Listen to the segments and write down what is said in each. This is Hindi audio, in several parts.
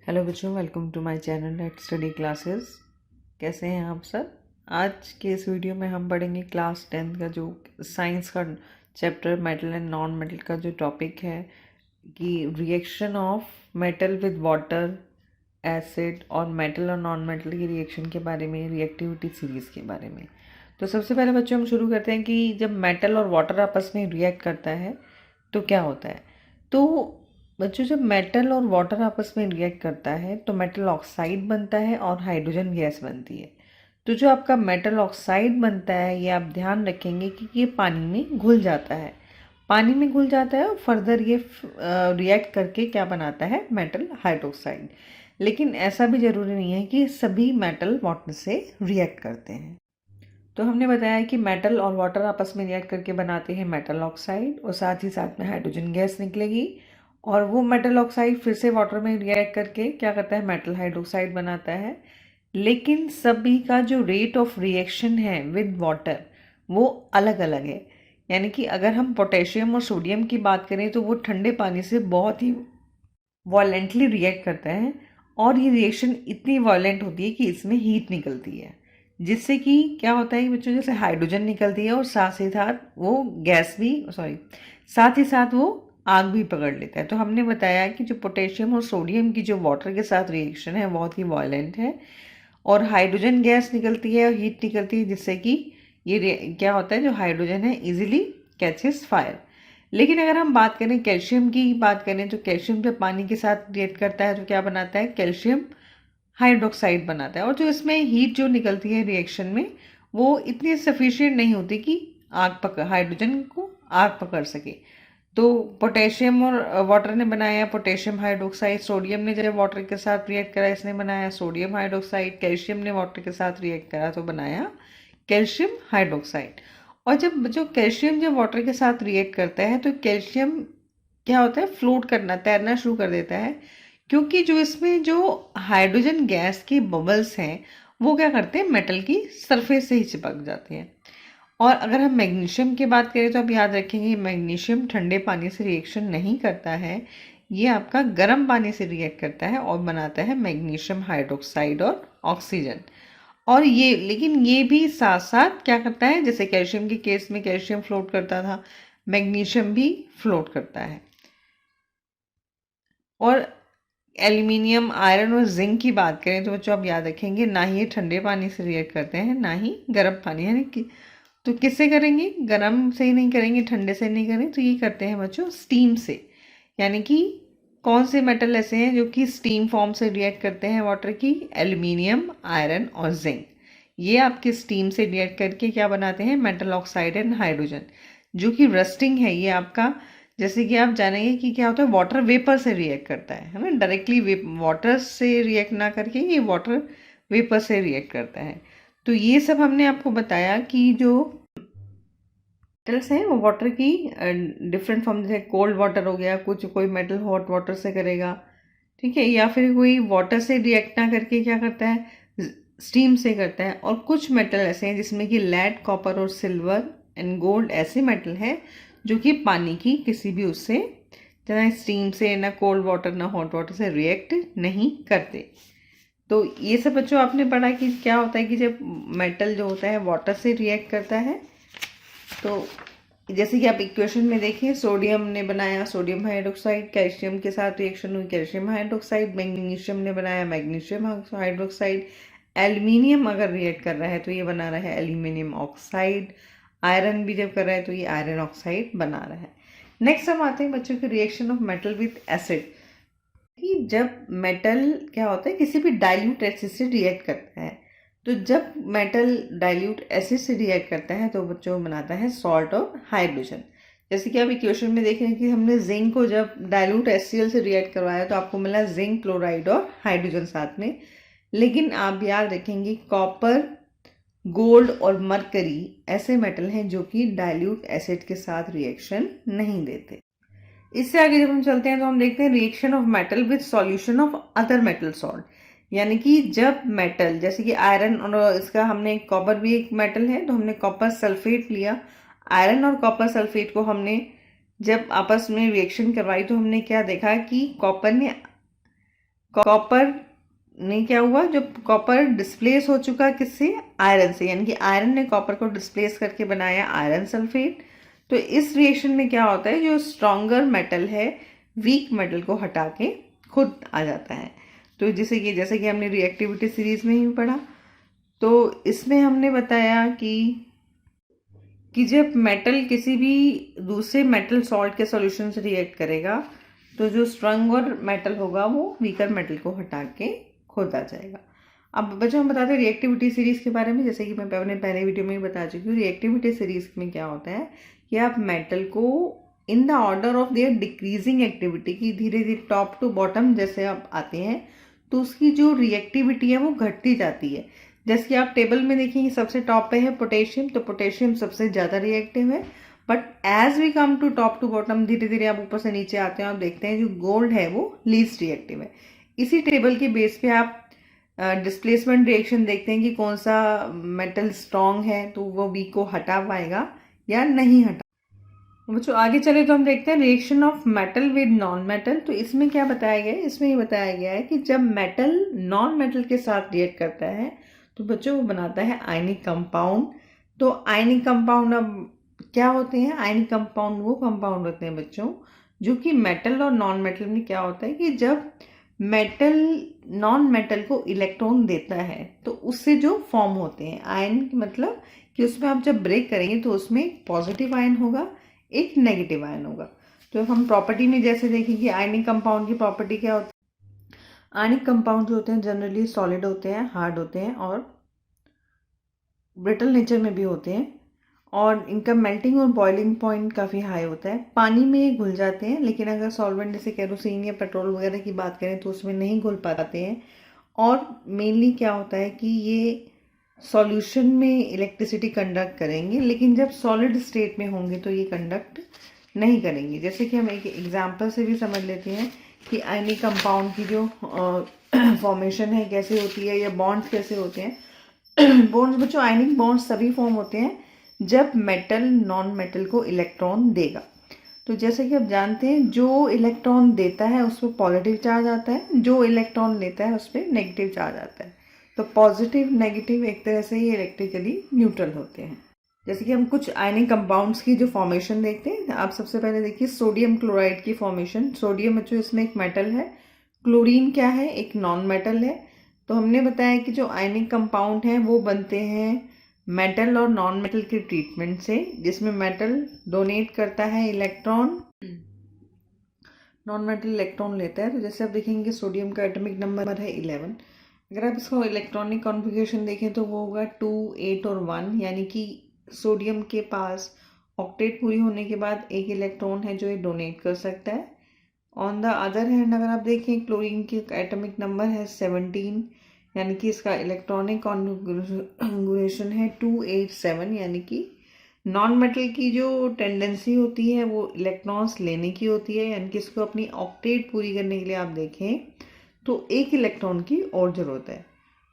हेलो बच्चों, welcome to my channel at study classes. कैसे हैं आप सब। आज के इस वीडियो में हम पढ़ेंगे क्लास 10 का जो साइंस का chapter metal and non metal का जो टॉपिक है कि reaction of metal with water, acid और मेटल और नॉन मेटल की रिएक्शन के बारे में, रिएक्टिविटी सीरीज़ के बारे में। तो सबसे पहले बच्चों हम शुरू करते हैं कि जब मेटल और वाटर आपस में रिएक्ट करता है तो क्या होता है। तो बच्चों जब मेटल और वाटर आपस में रिएक्ट करता है तो मेटल ऑक्साइड बनता है और हाइड्रोजन गैस बनती है। तो जो आपका मेटल ऑक्साइड बनता है ये आप ध्यान रखेंगे कि ये पानी में घुल जाता है। पानी में घुल जाता है और फर्दर ये रिएक्ट करके क्या बनाता है, मेटल हाइड्रोक्साइड। लेकिन ऐसा भी ज़रूरी नहीं है कि सभी मेटल वाटर से रिएक्ट करते हैं। तो हमने बताया कि मेटल और वाटर आपस में रिएक्ट करके बनाते हैं मेटल ऑक्साइड और साथ ही साथ में हाइड्रोजन गैस निकलेगी और वो मेटल ऑक्साइड फिर से वाटर में रिएक्ट करके क्या करता है, मेटल हाइड्रोक्साइड बनाता है। लेकिन सभी का जो रेट ऑफ रिएक्शन है विद वाटर वो अलग अलग है। यानी कि अगर हम पोटेशियम और सोडियम की बात करें तो वो ठंडे पानी से बहुत ही वॉलेंटली रिएक्ट करता है और ये रिएक्शन इतनी वॉलेंट होती है कि इसमें हीट निकलती है, जिससे कि क्या होता है कि बच्चों जैसे हाइड्रोजन निकलती है और साथ ही साथ वो गैस भी साथ ही साथ वो आग भी पकड़ लेता है। तो हमने बताया कि जो पोटेशियम और सोडियम की जो वाटर के साथ रिएक्शन है बहुत ही वॉयलेंट है और हाइड्रोजन गैस निकलती है और हीट निकलती है, जिससे कि ये क्या होता है, जो हाइड्रोजन है इजीली कैचेस फायर। लेकिन अगर हम बात करें कैल्शियम की बात करें तो कैल्शियम जब पानी के साथ रिएक्ट करता है तो क्या बनाता है, कैल्शियम हाइड्रोक्साइड बनाता है। और जो इसमें हीट जो निकलती है रिएक्शन में वो इतनी सफिशिएंट नहीं होती कि हाइड्रोजन को आग पकड़ सके। तो पोटेशियम और वाटर ने बनाया पोटेशियम हाइड्रोक्साइड, सोडियम ने जब वाटर के साथ रिएक्ट करा इसने बनाया सोडियम हाइड्रोक्साइड, कैल्शियम ने वाटर के साथ रिएक्ट करा तो बनाया कैल्शियम हाइड्रोक्साइड। और जो कैल्शियम जब वाटर के साथ रिएक्ट करता है तो कैल्शियम क्या होता है, फ्लोट करना, तैरना शुरू कर देता है, क्योंकि जो इसमें जो हाइड्रोजन गैस के बबल्स हैं वो क्या करते हैं, मेटल की सरफेस से ही चिपक जाते हैं। और अगर हम मैग्नीशियम की बात करें तो आप याद रखेंगे मैग्नीशियम ठंडे पानी से रिएक्शन नहीं करता है, ये आपका गर्म पानी से रिएक्ट करता है और बनाता है मैग्नीशियम हाइड्रोक्साइड और ऑक्सीजन। और ये लेकिन ये भी साथ साथ क्या करता है, जैसे कैल्शियम के केस में कैल्शियम फ्लोट करता था, मैग्नीशियम भी फ्लोट करता है। और एल्यूमिनियम, आयरन और जिंक की बात करें तो बच्चों आप याद रखेंगे ना ही ये ठंडे पानी से रिएक्ट करते हैं ना ही गर्म पानी, यानी कि तो किससे करेंगे, गर्म से ही नहीं करेंगे, ठंडे से नहीं करेंगे, तो ये करते हैं बच्चों स्टीम से। यानी कि कौन से मेटल ऐसे हैं जो कि स्टीम फॉर्म से रिएक्ट करते हैं वाटर की, एल्यूमिनियम, आयरन और जिंक। ये आपके स्टीम से रिएक्ट करके क्या बनाते हैं, मेटल ऑक्साइड एंड हाइड्रोजन। जो कि रस्टिंग है ये आपका, जैसे कि आप जानेंगे कि क्या होता है, वाटर वेपर से रिएक्ट करता है ना, डायरेक्टली वाटर से रिएक्ट ना करके ये वाटर वेपर से रिएक्ट करता है। तो ये सब हमने आपको बताया कि जो मेटल्स हैं वो वाटर की डिफरेंट फॉर्म, जैसे कोल्ड वाटर हो गया, कुछ कोई मेटल हॉट वाटर से करेगा, ठीक है, या फिर कोई वाटर से रिएक्ट ना करके क्या करता है, स्टीम से करता है। और कुछ मेटल ऐसे हैं जिसमें कि लेड, कॉपर और सिल्वर एंड गोल्ड ऐसे मेटल हैं जो कि पानी की किसी भी उससे, ना स्टीम से, ना कोल्ड वाटर, ना हॉट वाटर से रिएक्ट नहीं करते। तो ये सब बच्चों आपने पढ़ा कि क्या होता है कि जब मेटल जो होता है वाटर से रिएक्ट करता है, तो जैसे कि आप इक्वेशन में देखिए, सोडियम ने बनाया सोडियम हाइड्रोक्साइड, कैल्शियम के साथ रिएक्शन हुई कैल्शियम हाइड्रोक्साइड, मैग्नीशियम ने बनाया मैग्नीशियम हाइड्रोक्साइड, एल्यूमिनियम अगर रिएक्ट कर रहा है तो ये बना रहा है एल्यूमिनियम ऑक्साइड, आयरन भी जब कर रहा है तो ये आयरन ऑक्साइड बना रहा है। नेक्स्ट हम आते हैं बच्चों के reaction of metal with acid, कि जब मेटल क्या होता है किसी भी डाइल्यूट एसिड से रिएक्ट करता है, तो जब मेटल डाइल्यूट एसिड से रिएक्ट करता है तो बच्चों बनाता है सॉल्ट और हाइड्रोजन। जैसे कि आप इक्वेशन में देख रहे हैं कि हमने जिंक को जब डाइल्यूट HCl से रिएक्ट करवाया तो आपको मिला जिंक क्लोराइड और हाइड्रोजन साथ में। लेकिन आप याद रखेंगे कॉपर, गोल्ड और मरकरी ऐसे मेटल हैं जो कि डाइल्यूट एसिड के साथ रिएक्शन नहीं देते। इससे आगे जब हम चलते हैं तो हम देखते हैं reaction of metal with solution of other metal salt. यानी कि जब मेटल, जैसे कि आयरन और इसका, हमने कॉपर भी एक मेटल है तो हमने कॉपर सल्फेट लिया, आयरन और कॉपर सल्फेट को हमने जब आपस में रिएक्शन करवाई तो हमने क्या देखा कि कॉपर ने क्या हुआ, जब कॉपर डिस्प्लेस हो चुका किससे, आयरन से, यानी कि आयरन ने कॉपर को डिस्प्लेस करके बनाया आयरन सल्फेट। तो इस रिएक्शन में क्या होता है, जो स्ट्रॉन्गर मेटल है वीक मेटल को हटा के खुद आ जाता है। तो जैसे कि हमने रिएक्टिविटी सीरीज में ही पढ़ा, तो इसमें हमने बताया कि जब मेटल किसी भी दूसरे मेटल सॉल्ट के सॉल्यूशन से रिएक्ट करेगा तो जो स्ट्रॉन्गर मेटल होगा वो वीकर मेटल को हटा के खुद आ जाएगा। अब बच्चों हम बताते हैं रिएक्टिविटी सीरीज के बारे में। जैसे कि मैं अपने पहले वीडियो में ही बता चुकी हूँ, रिएक्टिविटी सीरीज में क्या होता है कि आप मेटल को in the order of their decreasing activity की धीरे धीरे टॉप टू बॉटम जैसे आप आते हैं तो उसकी जो रिएक्टिविटी है वो घटती जाती है। जैसे कि आप टेबल में देखेंगे सबसे टॉप पे है पोटेशियम, तो पोटेशियम सबसे ज़्यादा रिएक्टिव है। But as we come to top to bottom धीरे धीरे आप ऊपर से नीचे आते हैं, आप देखते हैं जो गोल्ड है वो लीस्ट रिएक्टिव है। इसी टेबल के बेस पे आप डिस्प्लेसमेंट रिएक्शन देखते हैं कि कौन सा मेटल स्ट्रॉन्ग है तो वो वीक को हटा पाएगा या नहीं हटा। बच्चों आगे चले तो हम देखते हैं reaction of metal with non metal. तो इसमें क्या बताया गया है, इसमें ये बताया गया है कि जब मेटल नॉन मेटल के साथ रिएक्ट करता है तो बच्चों वो बनाता है आयनिक कंपाउंड। तो आयनिक कंपाउंड अब क्या होते हैं, आयनिक कंपाउंड वो कंपाउंड होते हैं बच्चों जो कि मेटल और नॉन मेटल में क्या होता है कि जब मेटल नॉन मेटल को इलेक्ट्रॉन देता है तो उससे जो फॉर्म होते हैं आयन, मतलब कि उसमें आप जब ब्रेक करेंगे तो उसमें एक पॉजिटिव आयन होगा, एक नेगेटिव आयन होगा। तो हम प्रॉपर्टी में जैसे देखेंगे आयनिक कंपाउंड की प्रॉपर्टी क्या होती है, आयनिक कंपाउंड जो होते हैं जनरली सॉलिड होते हैं, हार्ड होते हैं और ब्रिटल नेचर में भी होते हैं और इनका मेल्टिंग और बॉइलिंग पॉइंट काफ़ी हाई होता है। पानी में घुल जाते हैं, लेकिन अगर सॉल्वेंट जैसे केरोसिन या पेट्रोल वगैरह की बात करें तो उसमें नहीं घुल पाते हैं। और मेनली क्या होता है कि ये सॉल्यूशन में इलेक्ट्रिसिटी कंडक्ट करेंगे, लेकिन जब सॉलिड स्टेट में होंगे तो ये कंडक्ट नहीं करेंगे। जैसे कि हम एक एग्जाम्पल से भी समझ लेते हैं कि आयनिक कंपाउंड की जो फॉर्मेशन है कैसे होती है या बॉन्ड्स कैसे होते हैं। बॉन्ड्स बच्चों, आयनिक बॉन्ड्स तभी फॉर्म होते हैं जब मेटल नॉन मेटल को इलेक्ट्रॉन देगा। तो जैसे कि आप जानते हैं जो इलेक्ट्रॉन देता है उस पर पॉजिटिव चार्ज आता है, जो इलेक्ट्रॉन लेता है उस पर नेगेटिव चार्ज आता है। तो पॉजिटिव नेगेटिव एक तरह से ही इलेक्ट्रिकली न्यूट्रल होते हैं। जैसे कि हम कुछ आयनिक कंपाउंड्स की जो फॉर्मेशन देखते हैं, आप सबसे पहले देखिए सोडियम क्लोराइड की फॉर्मेशन। सोडियम बच्चों इसमें एक मेटल है, क्लोरीन क्या है, एक नॉन मेटल है। तो हमने बताया कि जो आयनिक कंपाउंड हैं वो बनते हैं मेटल और नॉन मेटल के ट्रीटमेंट से, जिसमें मेटल डोनेट करता है इलेक्ट्रॉन, नॉन मेटल इलेक्ट्रॉन लेता है। तो जैसे आप देखेंगे सोडियम का एटॉमिक नंबर है 11। अगर आप इसको इलेक्ट्रॉनिक कॉन्फ़िगरेशन देखें तो वो होगा 2, 8 और 1, यानी कि सोडियम के पास ऑक्टेट पूरी होने के बाद एक इलेक्ट्रॉन है जो ये डोनेट कर सकता है। ऑन द अदर हैंड अगर आप देखें क्लोरीन की एटॉमिक नंबर है 17, यानी कि इसका इलेक्ट्रॉनिक कॉन्फ़िगरेशन है 287, यानी कि नॉन मेटल की जो टेंडेंसी होती है वो इलेक्ट्रॉन्स लेने की होती है, यानी कि इसको अपनी ऑक्टेट पूरी करने के लिए आप देखें तो एक इलेक्ट्रॉन की और ज़रूरत है।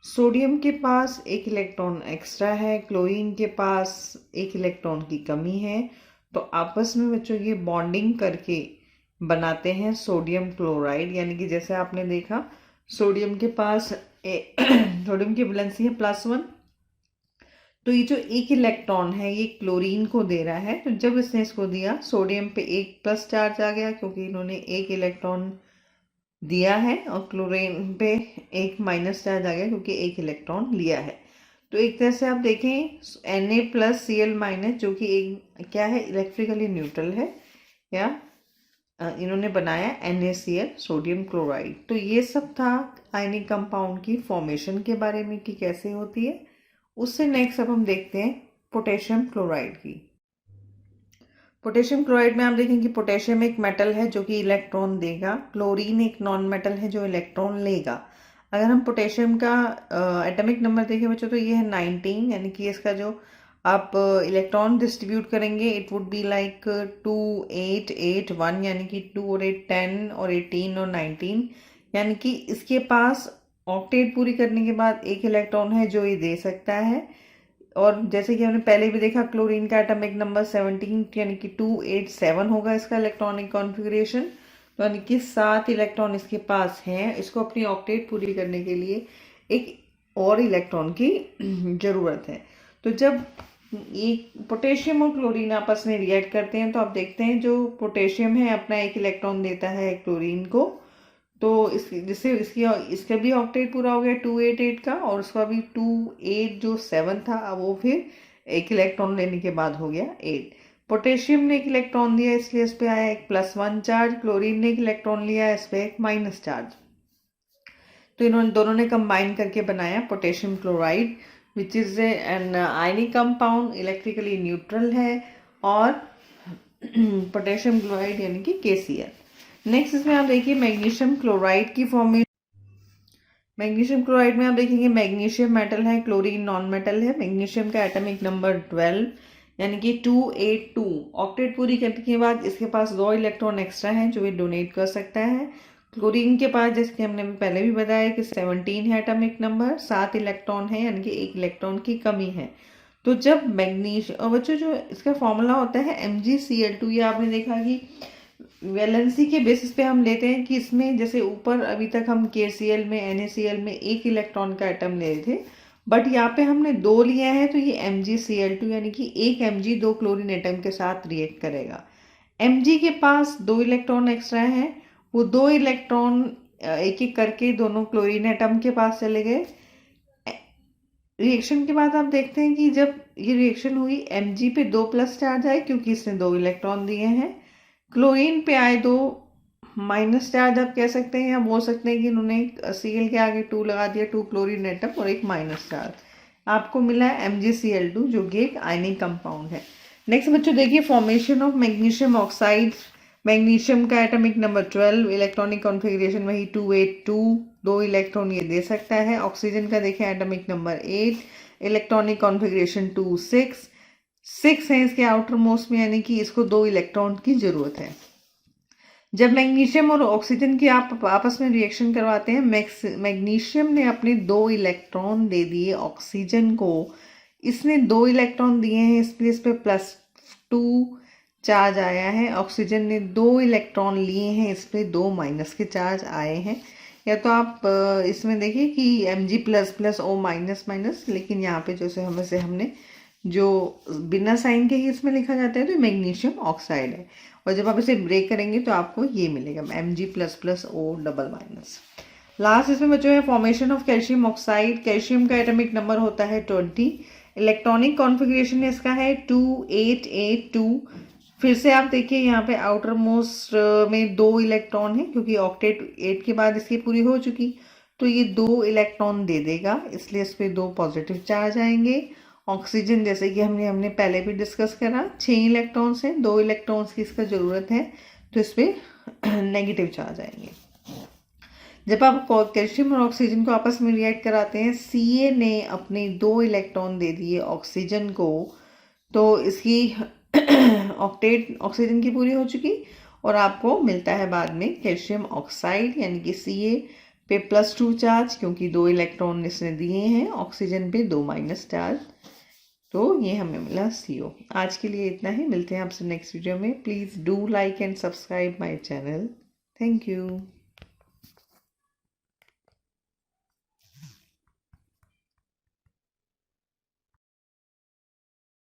सोडियम के पास एक इलेक्ट्रॉन एक्स्ट्रा है, क्लोरीन के पास एक इलेक्ट्रॉन की कमी है। तो आपस में बच्चों ये बॉन्डिंग करके बनाते हैं सोडियम क्लोराइड, यानी कि जैसे आपने देखा सोडियम के पास सोडियम की वैलेंसी है +1। तो ये जो एक इलेक्ट्रॉन है ये क्लोरीन को दे रहा है, तो जब इसने इसको दिया सोडियम पे एक प्लस चार्ज आ गया क्योंकि इन्होंने एक इलेक्ट्रॉन दिया है, और क्लोरीन पे एक माइनस चार्ज आ गया क्योंकि एक इलेक्ट्रॉन लिया है। तो एक तरह से आप देखें Na+Cl- जो कि एक क्या है, इलेक्ट्रिकली न्यूट्रल है, या इन्होंने बनाया NaCl सोडियम क्लोराइड। तो ये सब था आयनिक कंपाउंड की फॉर्मेशन के बारे में कि कैसे होती है। उससे नेक्स्ट अब हम देखते हैं पोटेशियम क्लोराइड की। पोटेशियम क्लोराइड में आप देखेंगे पोटेशियम एक मेटल है जो कि इलेक्ट्रॉन देगा, क्लोरीन एक नॉन मेटल है जो इलेक्ट्रॉन लेगा। अगर हम पोटेशियम का एटॉमिक नंबर देखें बच्चों तो ये है 19, यानी कि इसका जो आप इलेक्ट्रॉन डिस्ट्रीब्यूट करेंगे इट वुड बी लाइक 2, 8, 8, 1, यानी कि 2 और 8 10 और 18 और 19, यानी कि इसके पास ऑक्टेट पूरी करने के बाद एक इलेक्ट्रॉन है जो ये दे सकता है। और जैसे कि हमने पहले भी देखा क्लोरीन का एटॉमिक नंबर 17, यानी कि 287 होगा इसका इलेक्ट्रॉनिक कॉन्फ़िगरेशन। तो यानी कि 7 इलेक्ट्रॉन इसके पास हैं। इसको अपनी ऑक्टेट पूरी करने के लिए एक और इलेक्ट्रॉन की ज़रूरत है। तो जब ये पोटेशियम और क्लोरीन आपस में रिएक्ट करते हैं तो आप देखते हैं जो पोटेशियम है अपना एक इलेक्ट्रॉन देता है क्लोरीन को, तो जिससे इसका भी ऑक्टेट पूरा हो गया 288 का, और उसका भी 28 जो 7 था वो फिर एक इलेक्ट्रॉन लेने के बाद हो गया 8। पोटेशियम ने एक इलेक्ट्रॉन दिया इसलिए इस पे आया एक +1 चार्ज, क्लोरीन ने एक इलेक्ट्रॉन लिया इस पे एक माइनस चार्ज। तो इन्होंने दोनों ने कंबाइन करके बनाया potassium chloride, which is an ionic compound, electrically neutral है, और पोटेशियम क्लोराइड यानी कि KCl। नेक्स्ट इसमें आप देखिए मैग्नीशियम क्लोराइड की फॉर्मेशन। मैग्नीशियम क्लोराइड में आप देखेंगे मैग्नीशियम मेटल है, क्लोरीन नॉन मेटल है। मैग्नीशियम का एटॉमिक नंबर 12 यानी कि 282। ऑक्टेट पूरी करने के बाद इसके पास 2 इलेक्ट्रॉन एक्स्ट्रा हैं जो ये डोनेट कर सकता है। क्लोरीन के पास, जैसे कि हमने पहले भी बताया कि 17 है एटॉमिक नंबर, 7 इलेक्ट्रॉन है यानी कि 1 इलेक्ट्रॉन की कमी है। तो जब मैग्नीशियम, और बच्चों जो इसका फॉर्मूला होता है MgCl2, ये आपने देखा कि वैलेंसी के बेसिस पे हम लेते हैं कि इसमें जैसे ऊपर अभी तक हम KCl में NaCl में 1 इलेक्ट्रॉन का एटम ले रहे थे, बट यहाँ पे हमने 2 लिया है तो ये MgCl2 यानी कि 1 Mg 2 क्लोरीन एटम के साथ रिएक्ट करेगा। Mg के पास 2 इलेक्ट्रॉन एक्स्ट्रा हैं, वो 2 इलेक्ट्रॉन एक एक करके दोनों क्लोरीन एटम के पास चले गए। रिएक्शन के बाद आप देखते हैं कि जब ये रिएक्शन हुई Mg पे 2+ चार्ज आए क्योंकि इसने 2 इलेक्ट्रॉन दिए हैं, क्लोरीन पे आए 2 माइनस चार्ज। आप कह सकते हैं या बोल सकते हैं कि इन्होंने Cl के आगे 2 लगा दिया, 2 क्लोरीन एटम और एक माइनस चार्ज, आपको मिला है MgCl2 जो कि एक आयनिक कंपाउंड है। नेक्स्ट बच्चों देखिए formation of magnesium oxide. Magnesium का एटॉमिक नंबर 12, इलेक्ट्रॉनिक कॉन्फ़िगरेशन वही 282, 2 इलेक्ट्रॉन ये दे सकता है। ऑक्सीजन का देखें एटॉमिक नंबर 8, इलेक्ट्रॉनिक कॉन्फ़िगरेशन 2 6 है इसके आउटर मोस्ट में, यानी कि इसको 2 इलेक्ट्रॉन की जरूरत है। जब मैग्नीशियम और ऑक्सीजन की आप आपस में रिएक्शन करवाते हैं, मैग्नीशियम ने अपने 2 इलेक्ट्रॉन दे दिए ऑक्सीजन को, इसने 2 इलेक्ट्रॉन दिए हैं इसलिए इस पे +2 चार्ज आया है। ऑक्सीजन ने 2 इलेक्ट्रॉन लिए हैं इस पे 2 माइनस के चार्ज आए हैं। या तो आप इसमें देखिए कि Mg++ O-, लेकिन यहाँ पे जैसे हमने जो बिना साइन के ही इसमें लिखा जाता है तो मैग्नीशियम ऑक्साइड है, और जब आप इसे ब्रेक करेंगे तो आपको ये मिलेगा Mg++ O-। लास्ट इसमें बच्चों है formation of calcium oxide. Calcium का एटॉमिक नंबर होता है 20, इलेक्ट्रॉनिक कॉन्फ़िगरेशन इसका है 2882। फिर से आप देखिए यहाँ पे आउटर मोस्ट में 2 इलेक्ट्रॉन है क्योंकि ऑक्टेट 8 के बाद इसकी पूरी हो चुकी, तो ये 2 इलेक्ट्रॉन दे देगा इसलिए इस पर 2 पॉजिटिव चार्ज आएंगे। ऑक्सीजन जैसे कि हमने पहले भी डिस्कस करा 6 इलेक्ट्रॉन्स हैं, 2 इलेक्ट्रॉन्स की इसका ज़रूरत है तो इस पर नेगेटिव चार्ज आएंगे। जब आप कैल्शियम और ऑक्सीजन को आपस में रिएक्ट कराते हैं, Ca ने अपने 2 इलेक्ट्रॉन दे दिए ऑक्सीजन को, तो इसकी ऑक्टेट ऑक्सीजन की पूरी हो चुकी और आपको मिलता है बाद में कैल्शियम ऑक्साइड यानी कि Ca पे +2 चार्ज क्योंकि 2 इलेक्ट्रॉन इसने दिए हैं, ऑक्सीजन पे 2 माइनस चार्ज, तो ये हमें मिला CO। आज के लिए इतना ही, मिलते हैं आपसे नेक्स्ट वीडियो में। Please do like and subscribe my channel. Thank you.